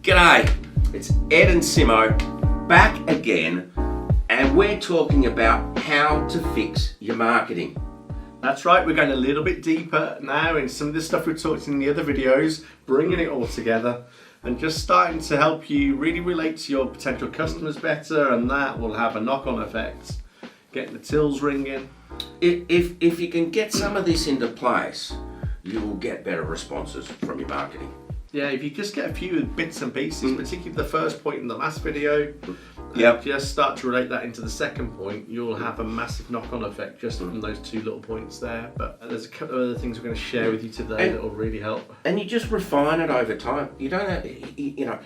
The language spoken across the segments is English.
G'day, it's Ed and Simo back again, and we're talking about how to fix your marketing. That's right, we're going a little bit deeper now in some of the stuff we talked in the other videos, bringing it all together and just starting to help you really relate to your potential customers better, and that will have a knock-on effect. Getting the tills ringing. If you can get some of this into place, you will get better responses from your marketing. Yeah, if you just get a few bits and pieces, particularly the first point in the last video, just start to relate that into the second point, you'll have a massive knock-on effect just from those two little points there. But there's a couple of other things we're going to share with you today that will really help. And you just refine it over time. You don't have, you know,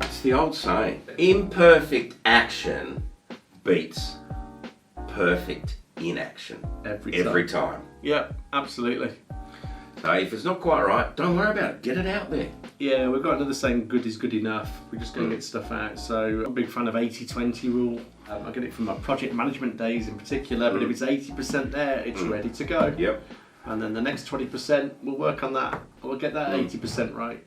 it's the old saying, imperfect action beats perfect inaction. Every time. Yeah, absolutely. So if it's not quite right, don't worry about it. Get it out there. Yeah, we've got another saying, good is good enough. We're just going to get stuff out. So I'm a big fan of 80-20 rule. I get it from my project management days in particular, but if it's 80% there, it's ready to go. Yep. And then the next 20%, we'll work on that. We'll get that 80% right.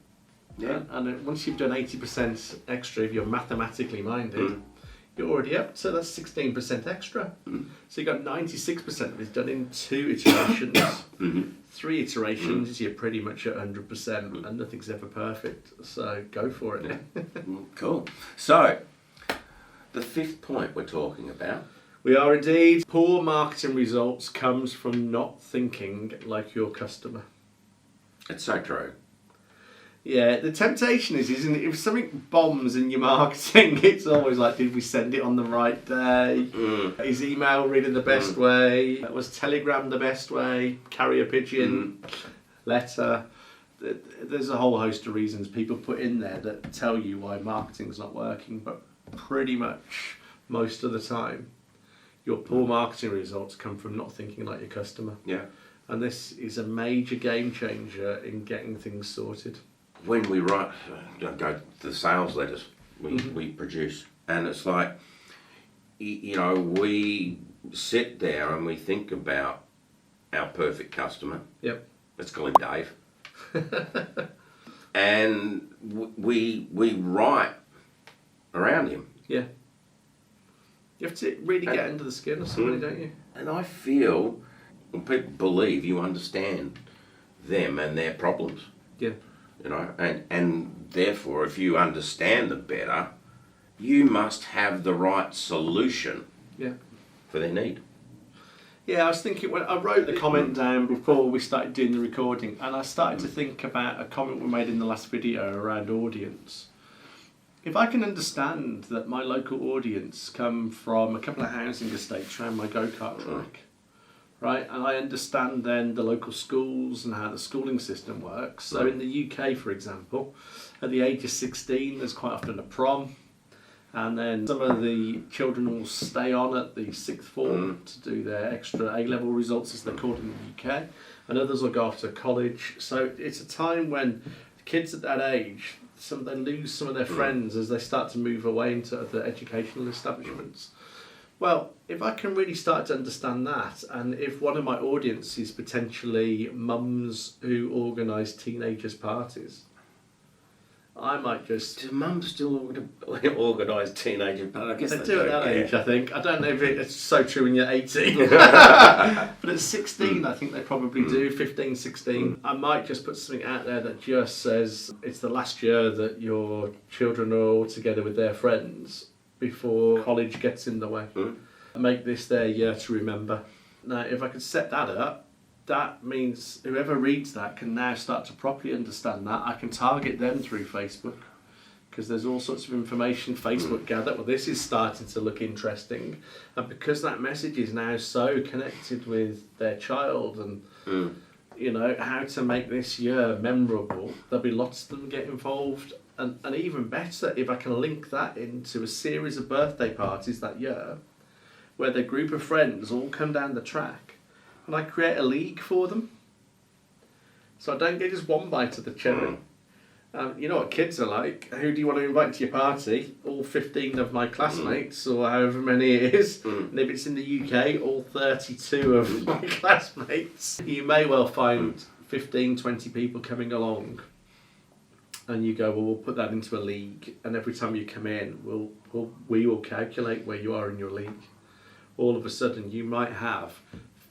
Yeah. And once you've done 80% extra, if you're mathematically minded, you're already up to that's 16% extra. So you got 96% of it done in 2 iterations. 3 iterations, you're pretty much at 100%, and nothing's ever perfect. So go for it. Cool. So the 5th point we're talking about. We are indeed. Poor marketing results comes from not thinking like your customer. It's so true. Yeah, the temptation is, isn't it? If something bombs in your marketing, it's always like, did we send it on the right day? Is email really the best way? Was Telegram the best way? Carrier pigeon? Letter? There's a whole host of reasons people put in there that tell you why marketing's not working, but pretty much most of the time, your poor marketing results come from not thinking like your customer. Yeah. And this is a major game changer in getting things sorted. When we write, go to the sales letters we produce, and it's like, you know, we sit there and we think about our perfect customer. Yep. Let's call him Dave. And we write around him. Yeah. You have to really get under the skin of somebody, don't you? And I feel, when people believe you understand them and their problems. Yeah. You know, and therefore, if you understand them better, you must have the right solution for their need. Yeah, I was thinking, when I wrote the comment down before we started doing the recording, and I started to think about a comment we made in the last video around audience. If I can understand that my local audience come from a couple of housing estates around my go-kart track, right, and I understand then the local schools and how the schooling system works. So in the UK, for example, at the age of 16, there's quite often a prom, and then some of the children will stay on at the 6th form to do their extra A-level results, as they're called in the UK, and others will go off to college. So it's a time when kids at that age, they lose some of their friends as they start to move away into other educational establishments. Well, if I can really start to understand that, and if one of my audience is potentially mums who organise teenagers' parties, I might just... Do mums still organise teenager parties? I guess they do at that age, I think. I don't know if it's so true when you're 18. But at 16, I think they probably do, 15, 16. I might just put something out there that just says it's the last year that your children are all together with their friends before college gets in the way. Make this their year to remember. Now, if I could set that up, that means whoever reads that can now start to properly understand that. I can target them through Facebook, because there's all sorts of information Facebook gathered. Well, this is starting to look interesting. And because that message is now so connected with their child and, you know, how to make this year memorable, there'll be lots of them get involved. And even better, if I can link that into a series of birthday parties that year, where the group of friends all come down the track, and I create a league for them. So I don't get just one bite of the cherry. You know what kids are like. Who do you want to invite to your party? All 15 of my classmates, or however many it is. And if it's in the UK, all 32 of my classmates. You may well find 15, 20 people coming along. and you go, well, we'll put that into a league, and every time you come in, we will calculate where you are in your league. All of a sudden, you might have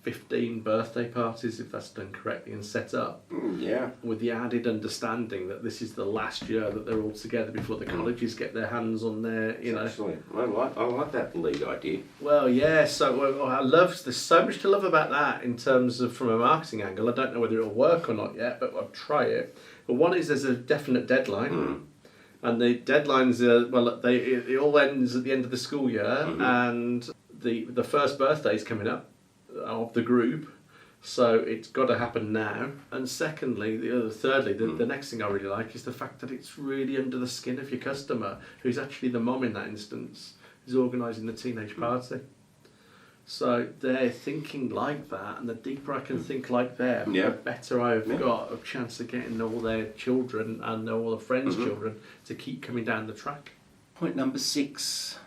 15 birthday parties, if that's done correctly and set up. Yeah. With the added understanding that this is the last year that they're all together before the colleges get their hands on their, you know. Excellent. I like that league idea. Well, yeah. So there's so much to love about that in terms of from a marketing angle. I don't know whether it'll work or not yet, but I'll try it. But one is there's a definite deadline. And the deadlines are, it all ends at the end of the school year, and the first birthday is coming up of the group, so it's got to happen now. And secondly, thirdly, the next thing I really like is the fact that it's really under the skin of your customer, who's actually the mom in that instance, who's organising the teenage party. So they're thinking like that, and the deeper I can think like them, the better I've got a chance of getting all their children and all the friends' children to keep coming down the track. Point number 6.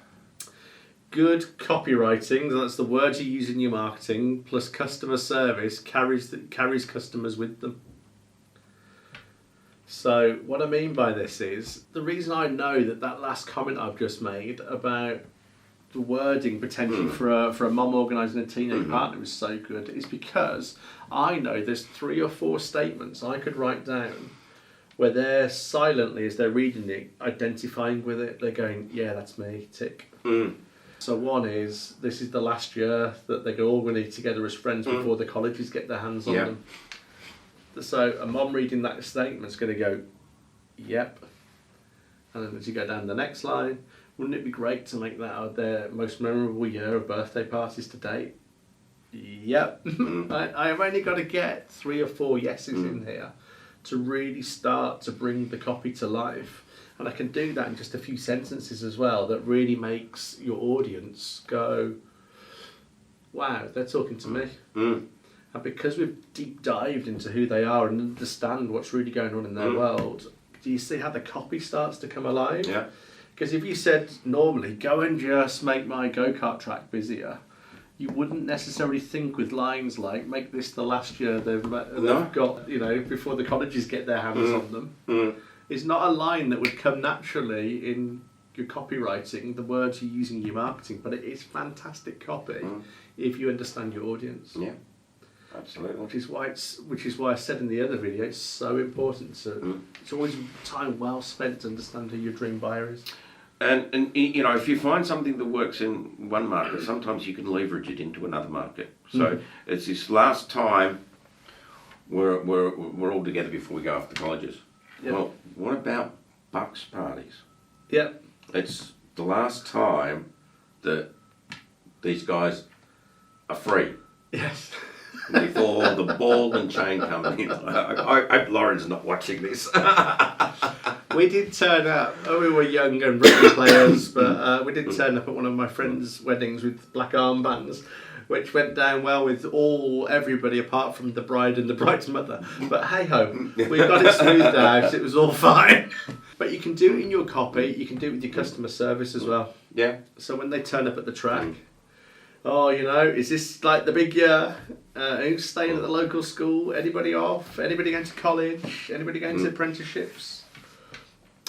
Good copywriting, that's the words you use in your marketing, plus customer service carries customers with them. So what I mean by this is, the reason I know that last comment I've just made about the wording potentially for a mum organising a teenage partner is so good is because I know there's 3 or 4 statements I could write down where they're silently, as they're reading it, identifying with it. They're going, yeah, that's me, tick. So one is, this is the last year that they're all going to be together as friends before the colleges get their hands on them. So a mum reading that statement is going to go, yep. And then as you go down the next line, wouldn't it be great to make that their most memorable year of birthday parties to date? Yep. I've only got to get 3 or 4 yeses in here to really start to bring the copy to life. And I can do that in just a few sentences as well that really makes your audience go, wow, they're talking to me. And because we've deep dived into who they are and understand what's really going on in their world, do you see how the copy starts to come alive? Yeah. Because if you said normally, go and just make my go-kart track busier, you wouldn't necessarily think with lines like, make this the last year they've got, before the colleges get their hands on them. It's not a line that would come naturally in your copywriting, the words you use in your marketing, but it is fantastic copy if you understand your audience. Yeah, absolutely. Which is why I said in the other video, it's so important to. It's always time well spent to understand who your dream buyer is. And if you find something that works in one market, sometimes you can leverage it into another market. So it's this last time we're all together before we go off to colleges. Yep. Well, what about Bucks parties? Yep. It's the last time that these guys are free. Yes. Before the ball and chain come in. I hope Lauren's not watching this. We did turn up. We were young and rugby players, but we did turn up at one of my friends' weddings with black armbands, which went down well with everybody apart from the bride and the bride's mother. But hey ho, we got it smoothed out. It was all fine. But you can do it in your copy. You can do it with your customer service as well. Yeah. So when they turn up at the track, is this like the big year? Who's staying at the local school? Anybody off? Anybody going to college? Anybody going to apprenticeships?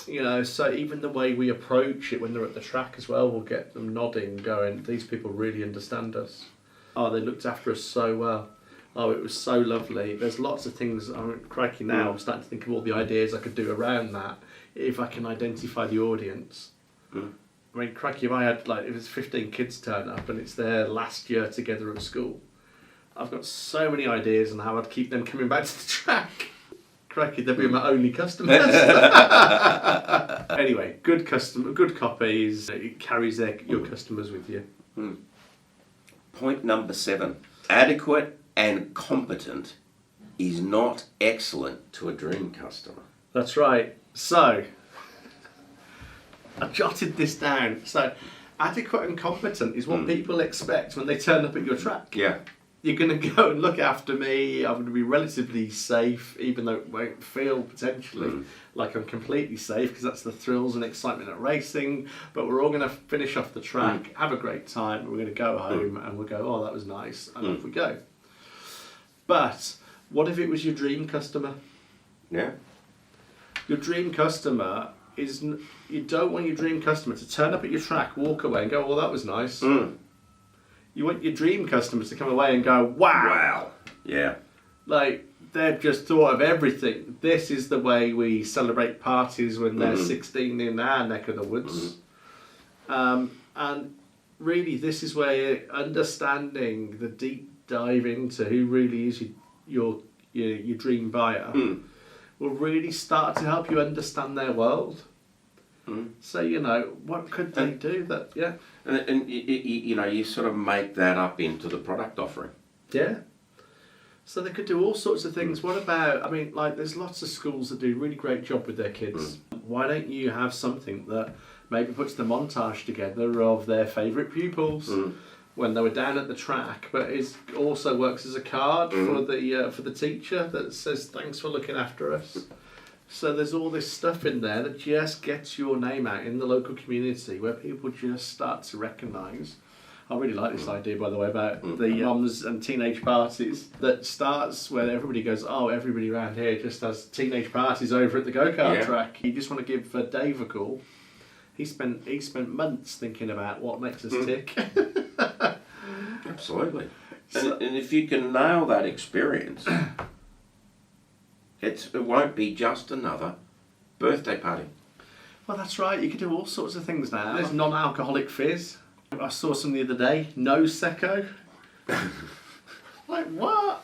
So even the way we approach it when they're at the track as well will get them nodding, going, these people really understand us. Oh, they looked after us so well. Oh, it was so lovely. There's lots of things, crikey now, I'm starting to think of all the ideas I could do around that if I can identify the audience. I mean, crikey, if I had, if it's 15 kids turn up and it's their last year together at school, I've got so many ideas on how I'd keep them coming back to the track. Crikey, they'll be my only customers. Anyway, good copies, it carries your customers with you. Point number 7. Adequate and competent is not excellent to a dream customer. That's right. So, I jotted this down. So, adequate and competent is what people expect when they turn up at your track. Yeah. You're going to go and look after me. I'm going to be relatively safe, even though it won't feel potentially like I'm completely safe, because that's the thrills and excitement of racing. But we're all going to finish off the track, have a great time. We're going to go home and we'll go, oh, that was nice, and off we go. But what if it was your dream customer? Yeah. Your dream customer you don't want your dream customer to turn up at your track, walk away and go, well, that was nice. You want your dream customers to come away and go, wow. Yeah. Like, they've just thought of everything. This is the way we celebrate parties when they're 16 in our neck of the woods. And really, this is where understanding the deep dive into who really is your dream buyer will really start to help you understand their world. So, what could they do that, And you sort of make that up into the product offering. Yeah. So they could do all sorts of things. What about, there's lots of schools that do a really great job with their kids. Why don't you have something that maybe puts the montage together of their favourite pupils when they were down at the track, but it also works as a card for the teacher that says, thanks for looking after us. So there's all this stuff in there that just gets your name out in the local community where people just start to recognise. I really like this idea, by the way, about the mums and teenage parties that starts where everybody goes, oh, everybody around here just has teenage parties over at the go-kart track. You just want to give Dave a call. He spent months thinking about what makes us tick. Absolutely. And if you can nail that experience, it won't be just another birthday party. Well, that's right. You can do all sorts of things now. There's non-alcoholic fizz. I saw some the other day. No Secco. Like, what?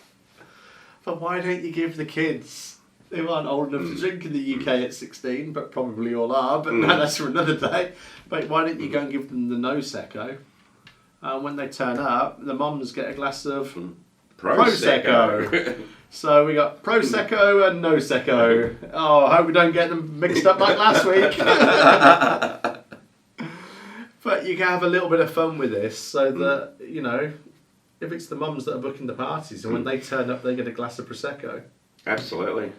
But why don't you give the kids who aren't old enough to drink in the UK at 16, but probably all are, but that's for another day. But why don't you go and give them the no Secco? When they turn up, the mums get a glass of Prosecco. So we got Prosecco and no Secco. Oh, I hope we don't get them mixed up like last week. But you can have a little bit of fun with this so that, if it's the mums that are booking the parties and when they turn up they get a glass of Prosecco. Absolutely.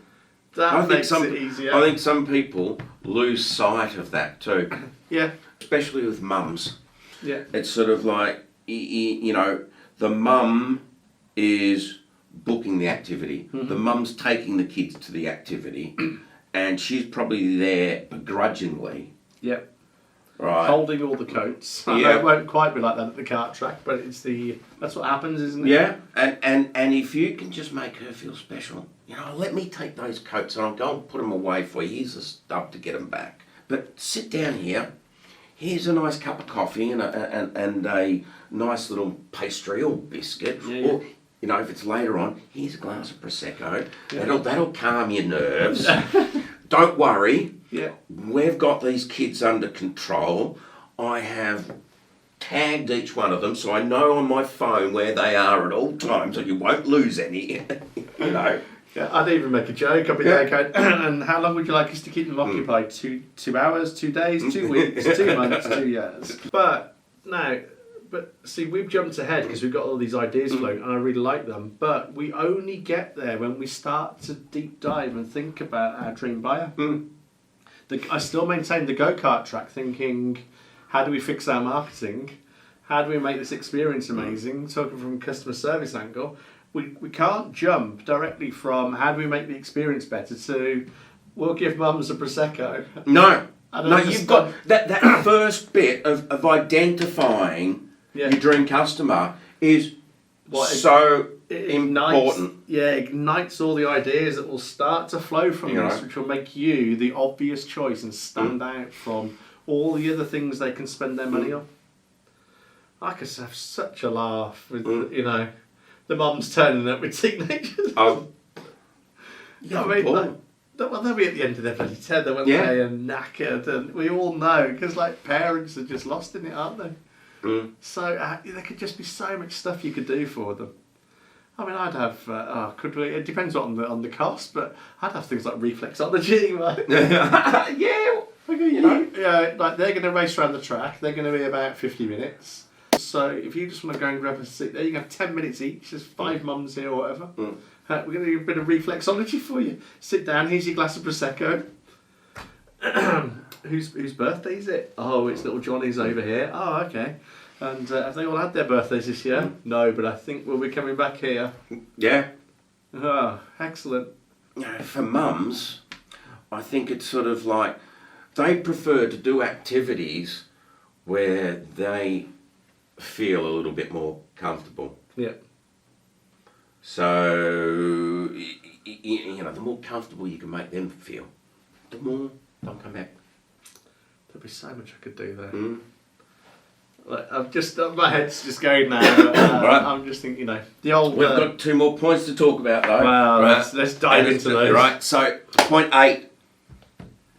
That makes it easier. I think some people lose sight of that too. Yeah. Especially with mums. Yeah. It's sort of like, the mum is booking the activity. The mum's taking the kids to the activity and she's probably there begrudgingly. Yep. Right. Holding all the coats. I know it won't quite be like that at the kart track, but that's what happens, isn't it? Yeah, and if you can just make her feel special, let me take those coats and I'll go and put them away for you. Here's the stuff to get them back. But sit down here. Here's a nice cup of coffee and a nice little pastry or biscuit. Or, if it's later on, here's a glass of Prosecco. Yeah. That'll calm your nerves. Don't worry. Yeah. We've got these kids under control. I have tagged each one of them so I know on my phone where they are at all times so you won't lose any. Yeah, I'd even make a joke. I'd be there going, and how long would you like us to keep them occupied? 2 hours, 2 days, 2 weeks, 2 months, 2 years. But see, we've jumped ahead because we've got all these ideas floating and I really like them. But we only get there when we start to deep dive and think about our dream buyer. I still maintain the go-kart track thinking, how do we fix our marketing? How do we make this experience amazing? Talking from a customer service angle, we can't jump directly from how do we make the experience better to we'll give mums a Prosecco. No, you've got that first bit of identifying your dream customer is important. Ignites all the ideas that will start to flow from this, which will make you the obvious choice and stand out from all the other things they can spend their money on. I could have such a laugh with the mums turning up with teenagers. Oh, they'll be at the end of their bloody tether, won't they, and knackered, and we all know because parents are just lost in it, aren't they? So there could just be so much stuff you could do for them. I'd have, it depends on the cost, but I'd have things like reflexology, right? They're going to race around the track, they're going to be about 50 minutes. So if you just want to go and grab a seat there, you can have 10 minutes each, there's 5 mums here or whatever. We're going to do a bit of reflexology for you. Sit down, here's your glass of Prosecco. Whose birthday is it? Oh, it's little Johnny's over here. Oh, okay. And have they all had their birthdays this year? No, but I think we'll be coming back here. Yeah. Oh, excellent. For mums, I think it's sort of like they prefer to do activities where they feel a little bit more comfortable. Yeah. So, you know, the more comfortable you can make them feel, the more they'll come back. There'd be so much I could do there. Mm. Like, I've just, my head's just going now. Right. I'm just thinking, you know, the old... We've got 2 more points to talk about though. Well, right. let's dive into those. Right, so point 8,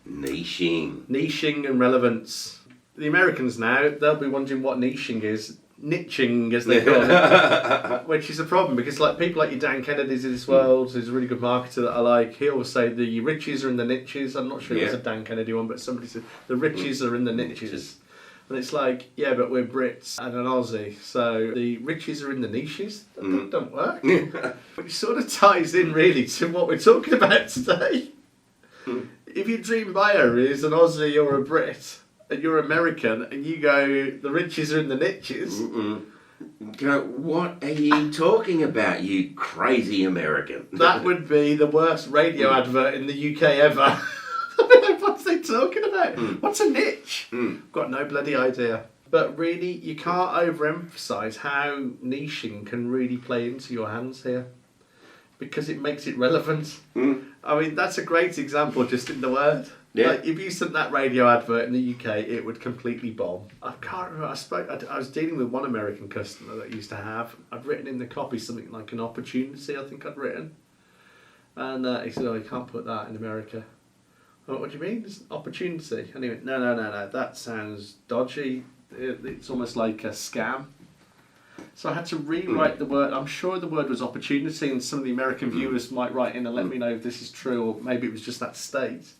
niching. Niching and relevance. The Americans now, they'll be wondering what niching is. Niching, as they call it. Which is a problem, because like people like your Dan Kennedy's in this world, who's a really good marketer that I like, he always say the riches are in the niches. I'm not sure if it's a Dan Kennedy one, but somebody said the riches are in the niches. And it's like, yeah, but we're Brits and an Aussie, so the riches are in the niches. That don't work. Which sort of ties in really to what we're talking about today. If your dream buyer is an Aussie or a Brit, and you're American, and you go, the riches are in the niches. Go, what are you talking about, you crazy American? That would be the worst radio advert in the UK ever. What's they talking about? What's a niche? Got no bloody idea. But really, you can't overemphasise how niching can really play into your hands here, because it makes it relevant. I mean, that's a great example just in the word. Yeah. Like, if you sent that radio advert in the UK, it would completely bomb. I can't remember, I was dealing with one American customer that I used to have. I'd written in the copy something like an opportunity, I think I'd written. And he said, oh, you can't put that in America. I went, what do you mean? It's an opportunity. And he went, no, that sounds dodgy. It's almost like a scam. So I had to rewrite the word. I'm sure the word was opportunity, and some of the American viewers might write in and let me know if this is true, or maybe it was just that state.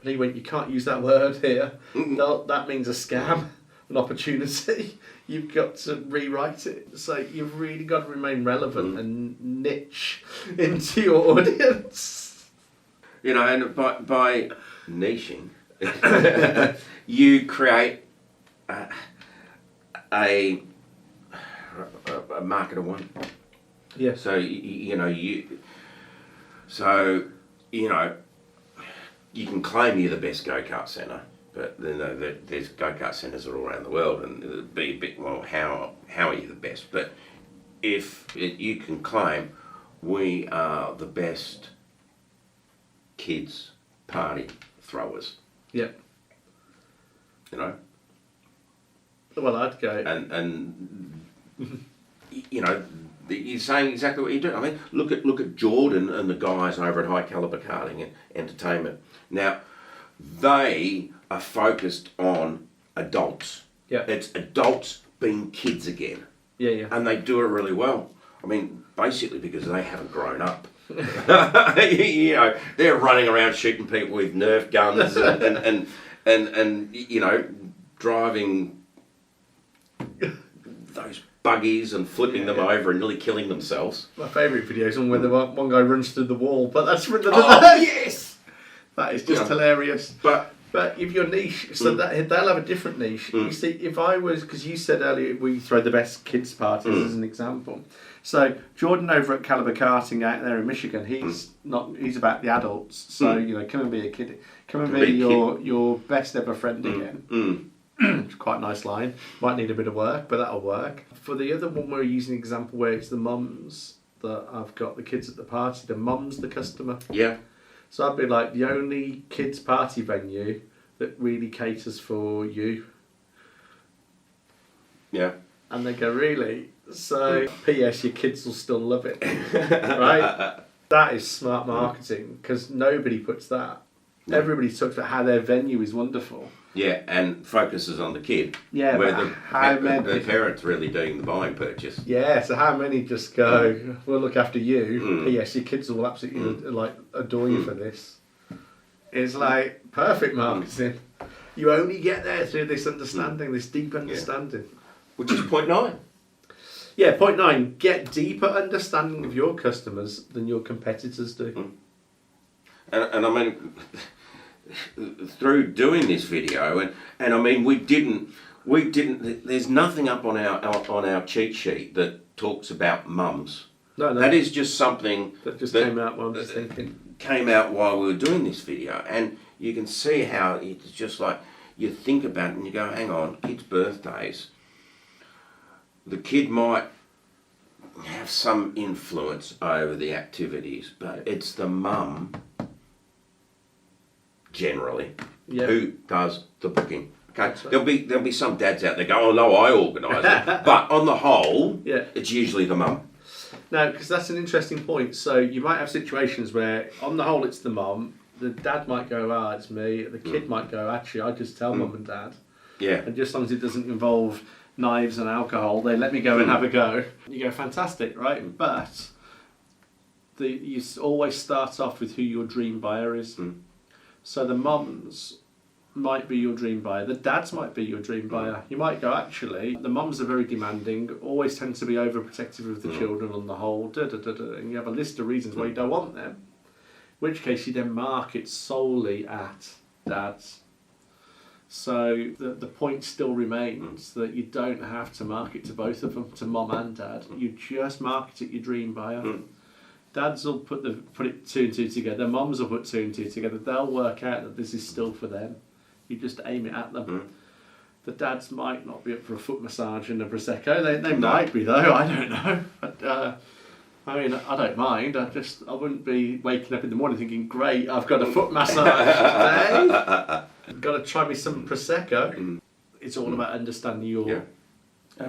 But he went, you can't use that word here. No, that means a scam, an opportunity. You've got to rewrite it. So you've really got to remain relevant and niche into your audience. You know, and by niching, you create a market of one. Yeah. So you know you can claim you're the best go-kart centre, but there's go-kart centres all around the world, and it'd be a bit, well, how are you the best? But if you can claim we are the best kids party throwers. Yeah. You know. Well, I'd go. And you know, you're saying exactly what you do. I mean, look at Jordan and the guys over at High Caliber Karting and Entertainment. Now, they are focused on adults. Yeah. It's adults being kids again. Yeah. And they do it really well. I mean, basically because they haven't grown up. You know, they're running around shooting people with Nerf guns and you know, driving those buggies and flipping them over and nearly killing themselves. My favourite video is one where the one guy runs through the wall, but that's for another day. Yes! That is just hilarious. But if your niche, so that they'll have a different niche. You see, if I was, because you said earlier we throw the best kids parties as an example. So Jordan over at Caliber Karting out there in Michigan, he's about the adults. So you know, come and be a kid, come and be your best ever friend again. It's quite a nice line. Might need a bit of work, but that'll work. For the other one, we're using an example where it's the mums that I've got the kids at the party. The mum's the customer. Yeah. So I'd be like, the only kids party venue that really caters for you. Yeah. And they go, really? So, P.S. your kids will still love it, right? That is smart marketing, because nobody puts that. No. Everybody talks about how their venue is wonderful. Yeah, and focuses on the kid. Yeah, where the parents really doing the buying purchase. Yeah, so how many just go, we'll look after you. P.S. your kids will absolutely adore you for this. It's like perfect marketing. You only get there through this understanding, this deep understanding. Yeah. Which is point 9. Yeah, point 9. Get deeper understanding of your customers than your competitors do. And I mean, through doing this video, and I mean, we didn't. There's nothing up on our cheat sheet that talks about mums. No. That is just something that just came out while I was thinking. came out while we were doing this video, and you can see how it's just like you think about it and you go, hang on, kids' birthdays. The kid might have some influence over the activities, but it's the mum generally who does the booking. Okay, there'll be some dads out there go, oh no, I organise it, but on the whole, it's usually the mum. No, because that's an interesting point. So you might have situations where, on the whole, it's the mum. The dad might go, ah, it's me. The kid might go, actually, I just tell mum and dad. Yeah. And just as long as it doesn't involve knives and alcohol, they let me go and have a go. You go, fantastic, right? But you always start off with who your dream buyer is. So the mums might be your dream buyer. The dads might be your dream buyer. You might go, actually, the mums are very demanding, always tend to be overprotective of the children on the whole, and you have a list of reasons why you don't want them. In which case you then market solely at dads. So the point still remains that you don't have to market to both of them, to mum and dad. You just market at your dream buyer. Dads will put it 2 and 2 together. Mums will put 2 and 2 together. They'll work out that this is still for them. You just aim it at them. The dads might not be up for a foot massage and a prosecco. They might be though. I don't know. But, I mean, I don't mind. I wouldn't be waking up in the morning thinking, great, I've got a foot massage today. I've got to try me some prosecco. It's all about understanding who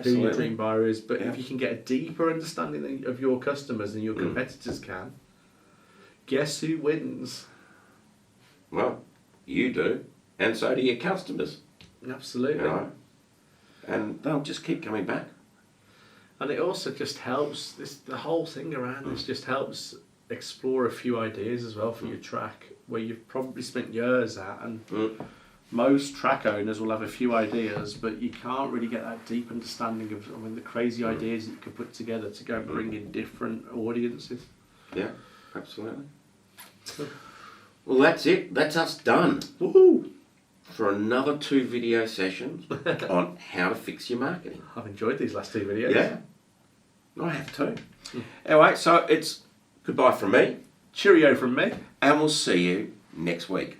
your dream buyer is. But if you can get a deeper understanding of your customers than your competitors can, guess who wins? Well, you do. And so do your customers. Absolutely. You know? And they'll just keep coming back. And it also just helps, the whole thing around this just helps explore a few ideas as well for your track, where you've probably spent years at, and most track owners will have a few ideas, but you can't really get that deep understanding of the crazy ideas that you could put together to go and bring in different audiences. Yeah, absolutely. Well, that's it. That's us done. Woohoo! For another 2 video sessions on how to fix your marketing. I've enjoyed these last 2 videos. Yeah, I have too. Anyway, so it's goodbye from me. Cheerio from me. And we'll see you next week.